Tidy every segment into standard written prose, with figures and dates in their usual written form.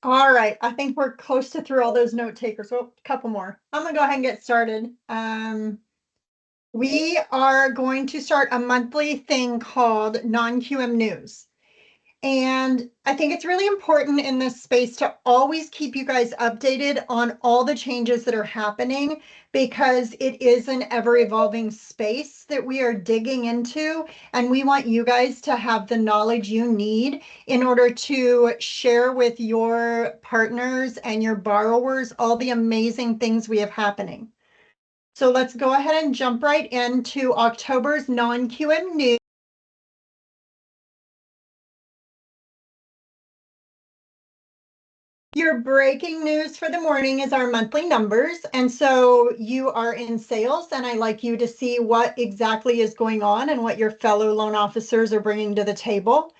All right, I think we're close to through all those note takers. Well, a couple more. I'm gonna go ahead and get started. We are going to start a monthly thing called NonQM News. And I think it's really important in this space to always keep you guys updated on all the changes that are happening, because it is an ever evolving space that we are digging into. And we want you guys to have the knowledge you need in order to share with your partners and your borrowers all the amazing things we have happening. So let's go ahead and jump right into October's non-QM news. Your breaking news for the morning is our monthly numbers. And so you are in sales, and I'd like you to see what exactly is going on and what your fellow loan officers are bringing to the table.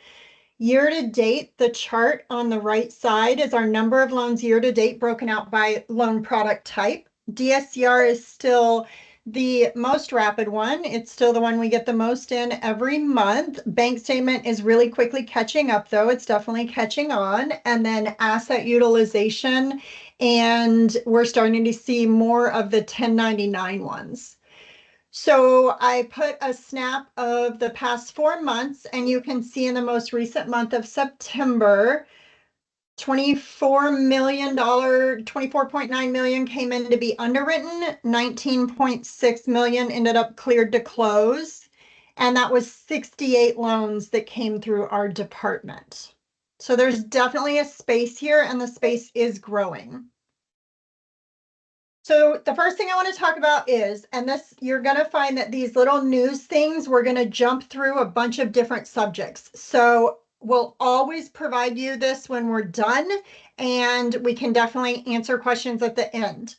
Year to date, the chart on the right side is our number of loans year to date broken out by loan product type. DSCR is still the most rapid one. It's still the one we get the most in every month. Bank statement is really quickly catching up, though. It's definitely catching on. And then asset utilization, and we're starting to see more of the 1099 ones. So I put a snap of the past 4 months, and you can see in the most recent month of September, $24 million, 24.9 million came in to be underwritten, 19.6 million ended up cleared to close, and that was 68 loans that came through our department. So there's definitely a space here, and the space is growing. So the first thing I want to talk about is, and this, you're going to find that these little news things, we're going to jump through a bunch of different subjects. So we'll always provide you this when we're done, and we can definitely answer questions at the end.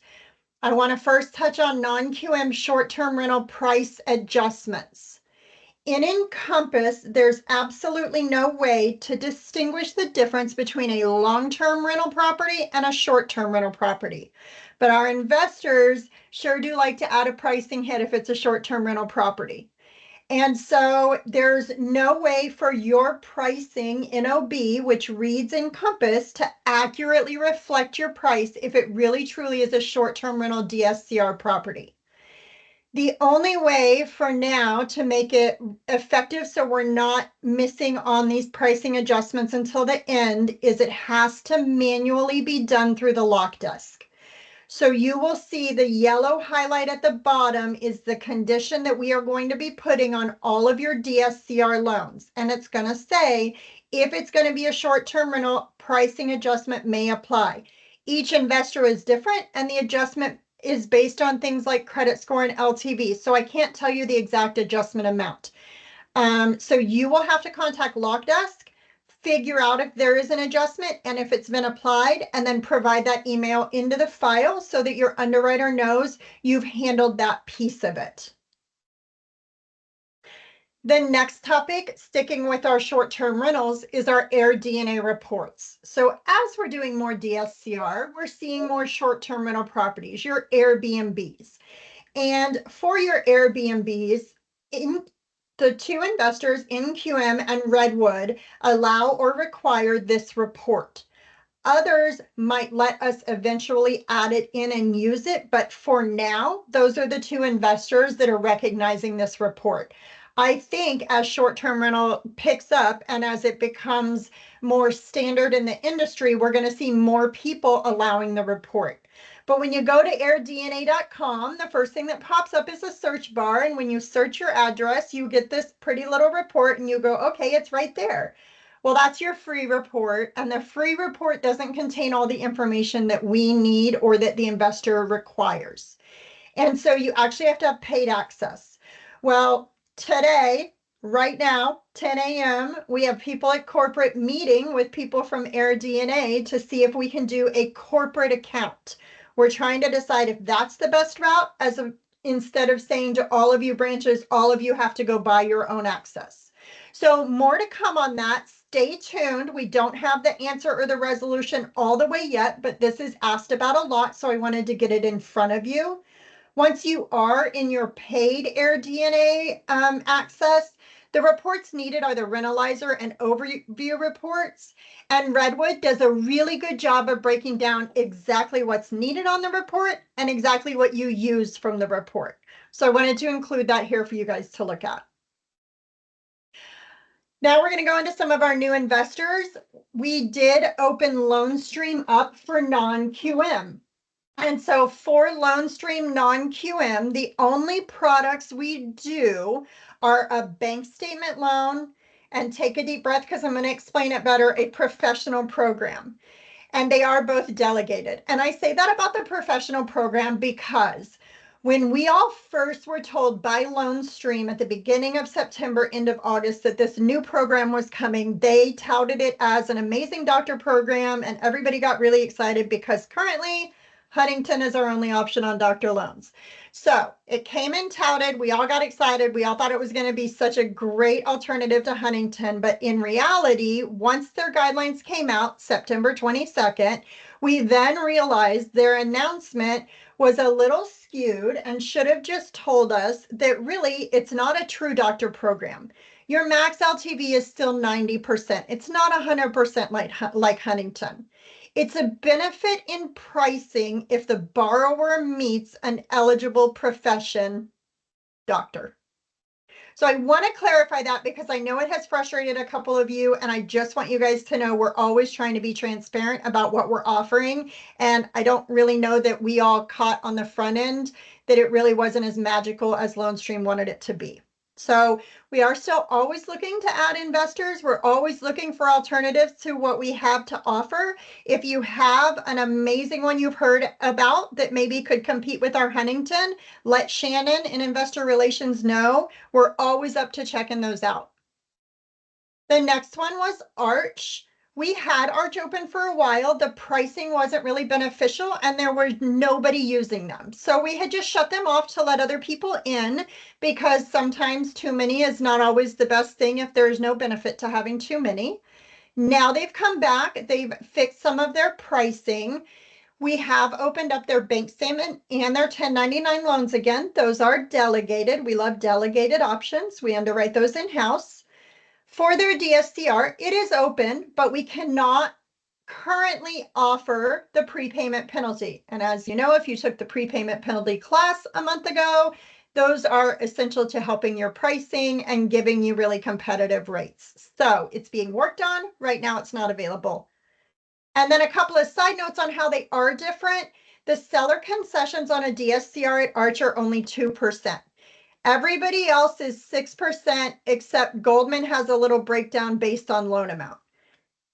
I want to first touch on non-QM short-term rental price adjustments. In Encompass, there's absolutely no way to distinguish the difference between a long-term rental property and a short-term rental property. But our investors sure do like to add a pricing hit if it's a short-term rental property. And so there's no way for your pricing NOB, which reads Encompass, to accurately reflect your price if it really truly is a short-term rental DSCR property. The only way for now to make it effective, so we're not missing on these pricing adjustments until the end, is it has to manually be done through the lock desk. So you will see the yellow highlight at the bottom is the condition that we are going to be putting on all of your DSCR loans. And it's going to say, if it's going to be a short-term rental, pricing adjustment may apply. Each investor is different, and the adjustment is based on things like credit score and LTV. So I can't tell you the exact adjustment amount. So you will have to contact Lock Desk, figure out if there is an adjustment and if it's been applied, and then provide that email into the file so that your underwriter knows you've handled that piece of it. The next topic, sticking with our short-term rentals, is our AirDNA reports. So as we're doing more DSCR, we're seeing more short-term rental properties, your Airbnbs. And for your Airbnbs, the two investors, NQM and Redwood, allow or require this report. Others might let us eventually add it in and use it, but for now, those are the two investors that are recognizing this report. I think as short-term rental picks up and as it becomes more standard in the industry, we're going to see more people allowing the report. But when you go to airdna.com, the first thing that pops up is a search bar. And when you search your address, you get this pretty little report and you go, okay, it's right there. Well, that's your free report, and the free report doesn't contain all the information that we need or that the investor requires. And so you actually have to have paid access. Well, today, right now, 10 a.m., we have people at corporate meeting with people from AirDNA to see if we can do a corporate account. We're trying to decide if that's the best route instead of saying to all of you branches, all of you have to go buy your own access. So more to come on that. Stay tuned. We don't have the answer or the resolution all the way yet, but this is asked about a lot, so I wanted to get it in front of you. Once you are in your paid AirDNA access, the reports needed are the Rentalizer and Overview reports. And Redwood does a really good job of breaking down exactly what's needed on the report and exactly what you use from the report. So I wanted to include that here for you guys to look at. Now we're going to go into some of our new investors. We did open LoanStream up for non-QM. And so for LoanStream non-QM, the only products we do are a bank statement loan, and take a deep breath because I'm going to explain it better, a professional program. And they are both delegated. And I say that about the professional program because when we all first were told by LoanStream at the beginning of September, end of August, that this new program was coming, they touted it as an amazing doctor program, and everybody got really excited because currently Huntington is our only option on doctor loans. So it came in touted. We all got excited. We all thought it was going to be such a great alternative to Huntington. But in reality, once their guidelines came out September 22nd, we then realized their announcement was a little skewed and should have just told us that really it's not a true doctor program. Your max LTV is still 90%. It's not 100% like Huntington. It's a benefit in pricing if the borrower meets an eligible profession doctor. So I want to clarify that because I know it has frustrated a couple of you, and I just want you guys to know we're always trying to be transparent about what we're offering. And I don't really know that we all caught on the front end that it really wasn't as magical as LoanStream wanted it to be. So we are still always looking to add investors. We're always looking for alternatives to what we have to offer. If you have an amazing one you've heard about that maybe could compete with our Huntington, let Shannon in Investor Relations know. We're always up to checking those out. The next one was Arch. We had Arch open for a while. The pricing wasn't really beneficial and there was nobody using them. So we had just shut them off to let other people in because sometimes too many is not always the best thing if there's no benefit to having too many. Now they've come back. They've fixed some of their pricing. We have opened up their bank statement and their 1099 loans again. Those are delegated. We love delegated options. We underwrite those in-house. For their DSCR, it is open, but we cannot currently offer the prepayment penalty. And as you know, if you took the prepayment penalty class a month ago, those are essential to helping your pricing and giving you really competitive rates. So it's being worked on. Right now, it's not available. And then a couple of side notes on how they are different. The seller concessions on a DSCR at Arch are only 2%. Everybody else is 6%, except Goldman has a little breakdown based on loan amount.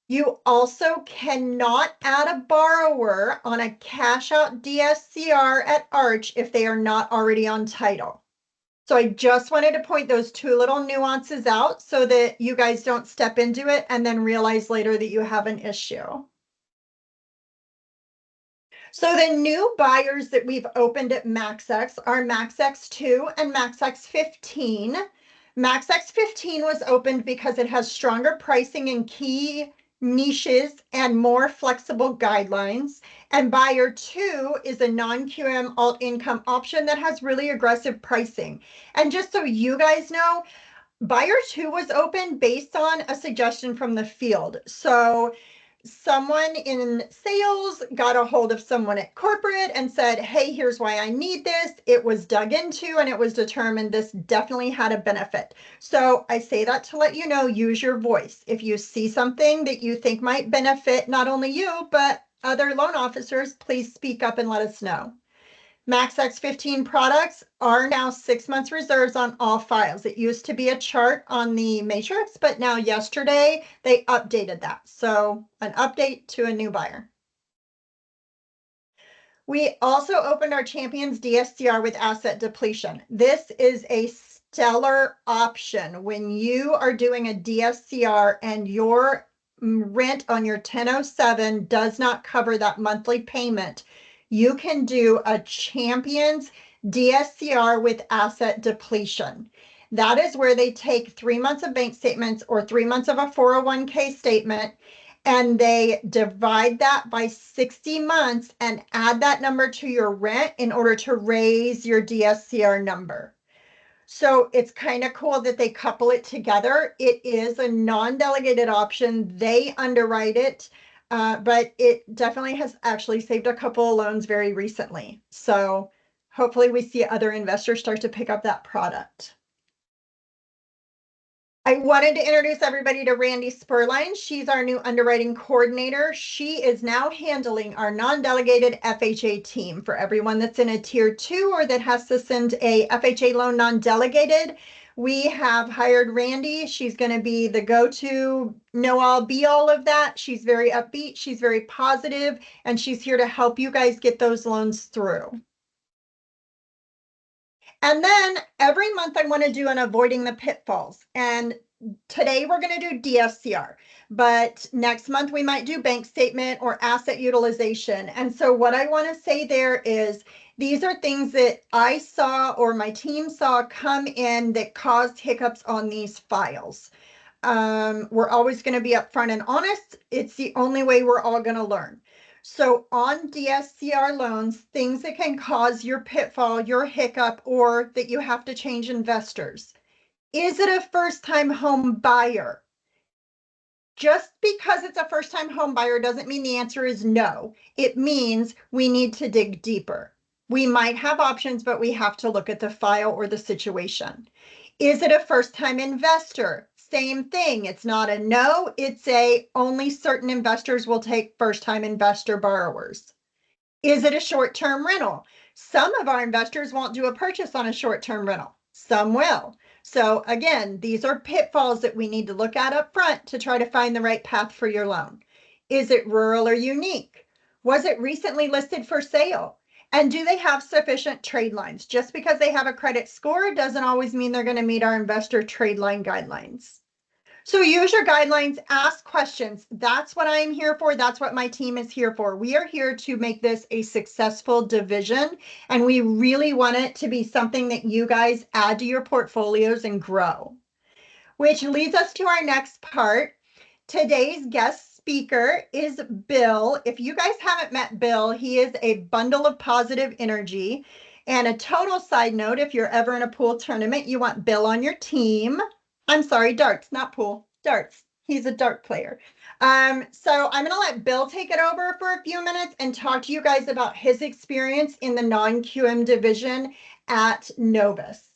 You also cannot add a borrower on a cash out DSCR at Arch if they are not already on title. So I just wanted to point those two little nuances out so that you guys don't step into it and then realize later that you have an issue. So the new buyers that we've opened at MaxX are MaxX2 and MaxX15. MaxX15 was opened because it has stronger pricing in key niches and more flexible guidelines. And buyer 2 is a non-QM alt income option that has really aggressive pricing. And just so you guys know, buyer 2 was open based on a suggestion from the field. So someone in sales got a hold of someone at corporate and said, hey, here's why I need this. It was dug into and it was determined this definitely had a benefit. So I say that to let you know, use your voice. If you see something that you think might benefit not only you, but other loan officers, please speak up and let us know. Max X15 products are now 6 months reserves on all files. It used to be a chart on the matrix, but now yesterday they updated that. So an update to a new buyer. We also opened our Champions DSCR with asset depletion. This is a stellar option when you are doing a DSCR and your rent on your 1007 does not cover that monthly payment. You can do a Champions DSCR with asset depletion. That is where they take 3 months of bank statements or 3 months of a 401k statement, and they divide that by 60 months and add that number to your rent in order to raise your DSCR number. So it's kind of cool that they couple it together. It is a non-delegated option. They underwrite it, but it definitely has actually saved a couple of loans very recently. So hopefully we see other investors start to pick up that product. I wanted to introduce everybody to Randy Spurline. She's our new underwriting coordinator. She is now handling our non-delegated FHA team for everyone that's in a tier 2 or that has to send a FHA loan non-delegated. We have hired Randy. She's going to be the go-to know-all be-all of that. She's very upbeat. She's very positive, and she's here to help you guys get those loans through. And then every month I want to do an avoiding the pitfalls. And today we're going to do DSCR, but next month we might do bank statement or asset utilization. And so what I want to say there is these are things that I saw or my team saw come in that caused hiccups on these files. We're always going to be upfront and honest. It's the only way we're all going to learn. So on DSCR loans, things that can cause your pitfall, your hiccup, or that you have to change investors. Is it a first-time home buyer? Just because it's a first-time home buyer doesn't mean the answer is no. It means we need to dig deeper. We might have options, but we have to look at the file or the situation. Is it a first-time investor? Same thing. It's not a no, it's a only certain investors will take first-time investor borrowers. Is it a short-term rental? Some of our investors won't do a purchase on a short-term rental. Some will. So again, these are pitfalls that we need to look at up front to try to find the right path for your loan. Is it rural or unique? Was it recently listed for sale? And do they have sufficient trade lines? Just because they have a credit score doesn't always mean they're going to meet our investor trade line guidelines. So use your guidelines, ask questions. That's what I'm here for. That's what my team is here for. We are here to make this a successful division, and we really want it to be something that you guys add to your portfolios and grow. Which leads us to our next part. Today's guest speaker is Bill. If you guys haven't met Bill, he is a bundle of positive energy. And a total side note, if you're ever in a pool tournament, you want Bill on your team. I'm sorry, darts, not pool, darts. He's a dart player. So I'm going to let Bill take it over for a few minutes and talk to you guys about his experience in the non-QM division at Novus.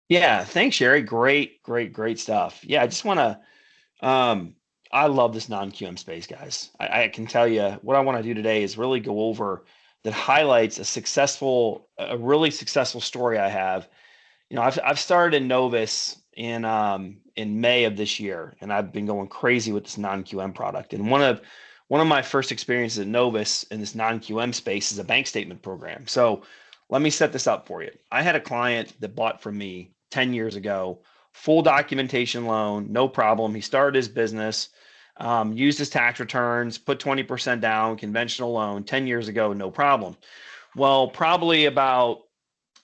Yeah, thanks, Sherry. Great stuff. Yeah, I just want to, I love this non-QM space, guys. I can tell you what I want to do today is really go over that highlights a really successful story I have. You know, I've started in Novus in May of this year, and I've been going crazy with this non-QM product. And one of my first experiences at Novus in this non-QM space is a bank statement program. So let me set this up for you. I had a client that bought from me 10 years ago, full documentation loan, no problem. He started his business, used his tax returns, put 20% down, conventional loan 10 years ago, no problem. Well, probably about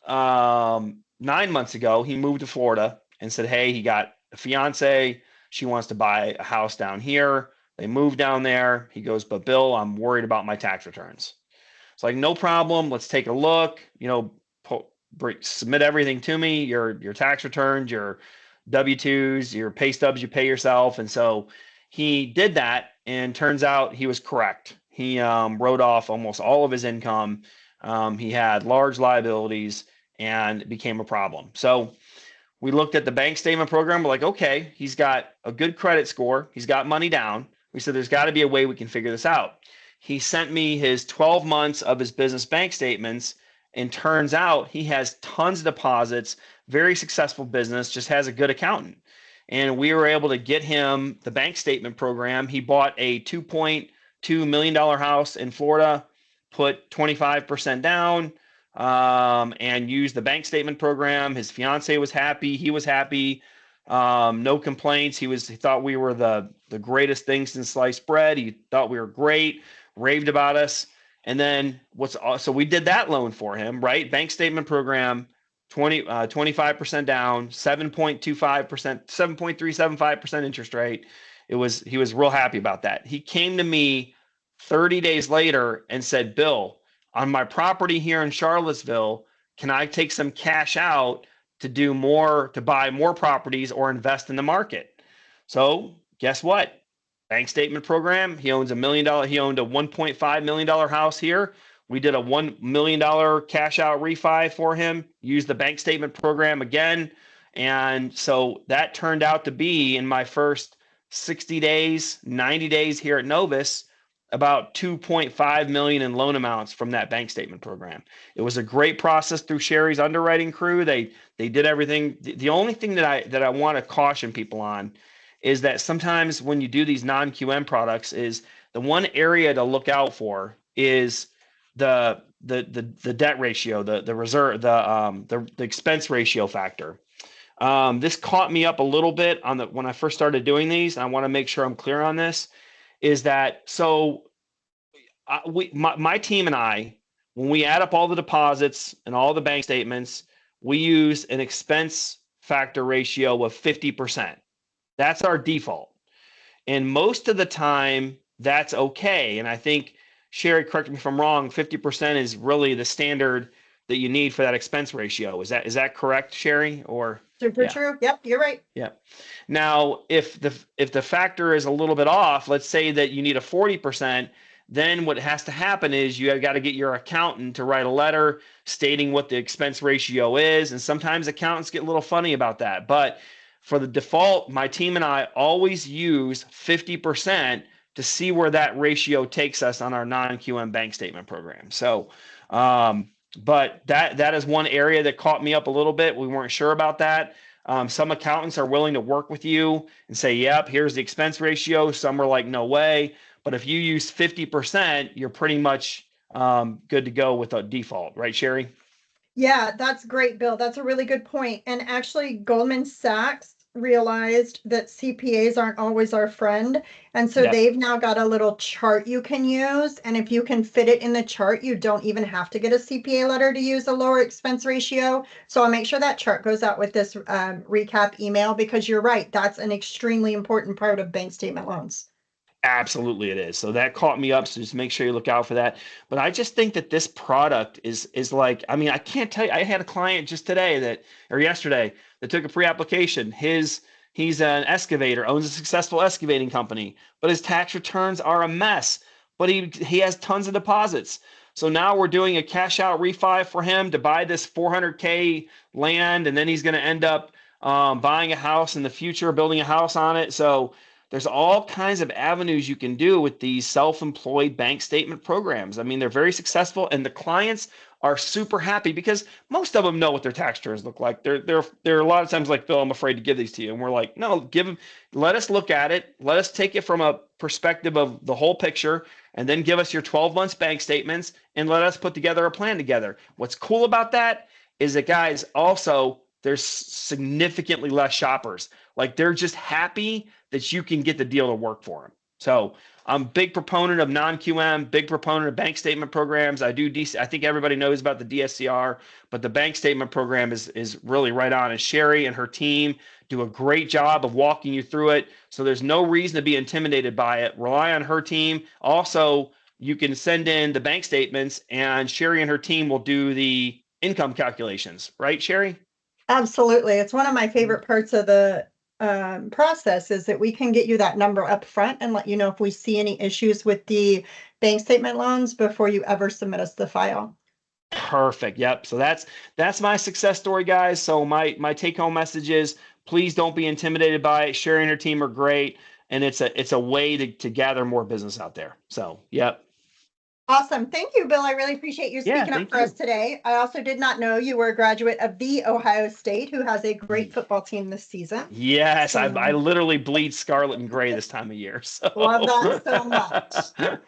9 months ago, he moved to Florida and said, hey, he got a fiance. She wants to buy a house down here. They moved down there. He goes, but Bill, I'm worried about my tax returns. It's like, no problem. Let's take a look, submit everything to me, your tax returns, your W-2s, your pay stubs you pay yourself. And so he did that, and turns out he was correct. He wrote off almost all of his income. He had large liabilities, and it became a problem. So we looked at the bank statement program. We're like, okay, he's got a good credit score. He's got money down. We said, there's got to be a way we can figure this out. He sent me his 12 months of his business bank statements, and turns out he has tons of deposits, very successful business, just has a good accountant. And we were able to get him the bank statement program. He bought a $2.2 million house in Florida, put 25% down, and used the bank statement program. His fiance was happy. He was happy. No complaints. He thought we were the greatest thing since sliced bread. He thought we were great, raved about us. And then so we did that loan for him, right? Bank statement program, 25% down, 7.25%, 7.375% interest rate. He was real happy about that. He came to me 30 days later and said, Bill, on my property here in Charlottesville, can I take some cash out to buy more properties or invest in the market? So guess what? Bank statement program. He owns he owned a $1.5 million house here. We did a $1 million cash out refi for him, used the bank statement program again. And so that turned out to be, in my first 60 days, 90 days here at Novus, about 2.5 million in loan amounts from that bank statement program. It was a great process through Sherry's underwriting crew. They did everything. The only thing that I want to caution people on is that sometimes when you do these non-QM products, is the one area to look out for is the debt ratio, the reserve, the expense ratio factor. This caught me up a little bit when I first started doing these. And I want to make sure I'm clear on this. Is that so? My team and I, when we add up all the deposits and all the bank statements, we use an expense factor ratio of 50%. That's our default. And most of the time, that's okay. And I think, Sherry, correct me if I'm wrong, 50% is really the standard that you need for that expense ratio. Is that correct, Sherry? Or Super true. Yep, you're right. Yeah. Now, if the factor is a little bit off, let's say that you need a 40%, then what has to happen is you got to get your accountant to write a letter stating what the expense ratio is. And sometimes accountants get a little funny about that. But for the default, my team and I always use 50% to see where that ratio takes us on our non-QM bank statement program. So, but that is one area that caught me up a little bit. We weren't sure about that. Some accountants are willing to work with you and say, yep, here's the expense ratio. Some are like, no way. But if you use 50%, you're pretty much good to go with a default, right, Sherry? Yeah, that's great, Bill. That's a really good point. And actually, Goldman Sachs realized that CPAs aren't always our friend. And so Yep. they've now got a little chart you can use. And if you can fit it in the chart, you don't even have to get a CPA letter to use a lower expense ratio. So I'll make sure that chart goes out with this recap email, because you're right. That's an extremely important part of bank statement loans. Absolutely, it is. So that caught me up. So just make sure you look out for that. But I just think that this product is like, I mean, I can't tell you. I had a client just yesterday that took a pre-application. He's an excavator, owns a successful excavating company, but his tax returns are a mess. But he has tons of deposits. So now we're doing a cash out refi for him to buy this 400K land, and then he's going to end up buying a house in the future, building a house on it. So there's all kinds of avenues you can do with these self-employed bank statement programs. I mean, they're very successful, and the clients are super happy because most of them know what their tax returns look like. They're a lot of times like, Phil, I'm afraid to give these to you. And we're like, no, let us look at it. Let us take it from a perspective of the whole picture, and then give us your 12 months bank statements, and let us put together a plan together. What's cool about that is that, guys, also there's significantly less shoppers. Like, they're just happy that you can get the deal to work for them. So I'm a big proponent of non-QM, big proponent of bank statement programs. I think everybody knows about the DSCR, but the bank statement program is really right on. And Sherry and her team do a great job of walking you through it. So there's no reason to be intimidated by it. Rely on her team. Also, you can send in the bank statements, and Sherry and her team will do the income calculations. Right, Sherry? Absolutely. It's one of my favorite parts of the process, is that we can get you that number up front and let you know if we see any issues with the bank statement loans before you ever submit us the file. Perfect. Yep. So that's my success story, guys. So my take home message is, please don't be intimidated by it. Sherry and her team are great, and it's a way to gather more business out there. So, yep. Awesome. Thank you, Bill. I really appreciate you Yeah, speaking up thank for us you. today. I also did not know you were a graduate of the Ohio State, who has a great Ye- football team this season. Yes, I So literally bleed scarlet and gray this time of year. love So that so much.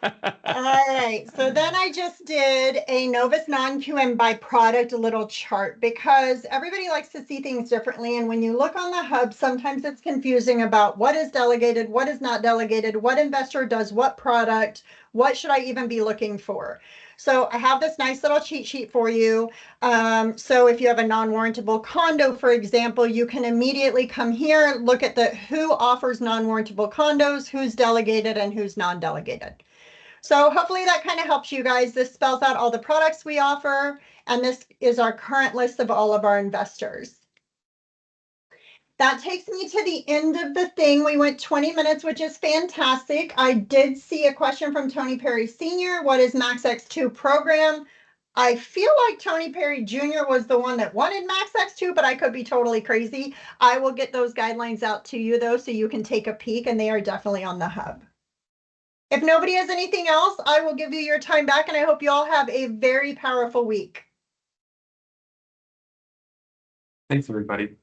All right, so then I just did a Novus non-QM by product little chart because everybody likes to see things differently. And when you look on the hub, sometimes it's confusing about what is delegated, what is not delegated, what investor does what product, what should I even be looking for? So I have this nice little cheat sheet for you. So if you have a non-warrantable condo, for example, you can immediately come here, look at the who offers non-warrantable condos, who's delegated and who's non-delegated. So hopefully that kind of helps you guys. This spells out all the products we offer, and this is our current list of all of our investors. That takes me to the end of the thing. We went 20 minutes, which is fantastic. I did see a question from Tony Perry Sr. What is MaxX2 program? I feel like Tony Perry Jr. was the one that wanted MaxX2, but I could be totally crazy. I will get those guidelines out to you though, so you can take a peek, and they are definitely on the hub. If nobody has anything else, I will give you your time back, and I hope you all have a very powerful week. Thanks, everybody.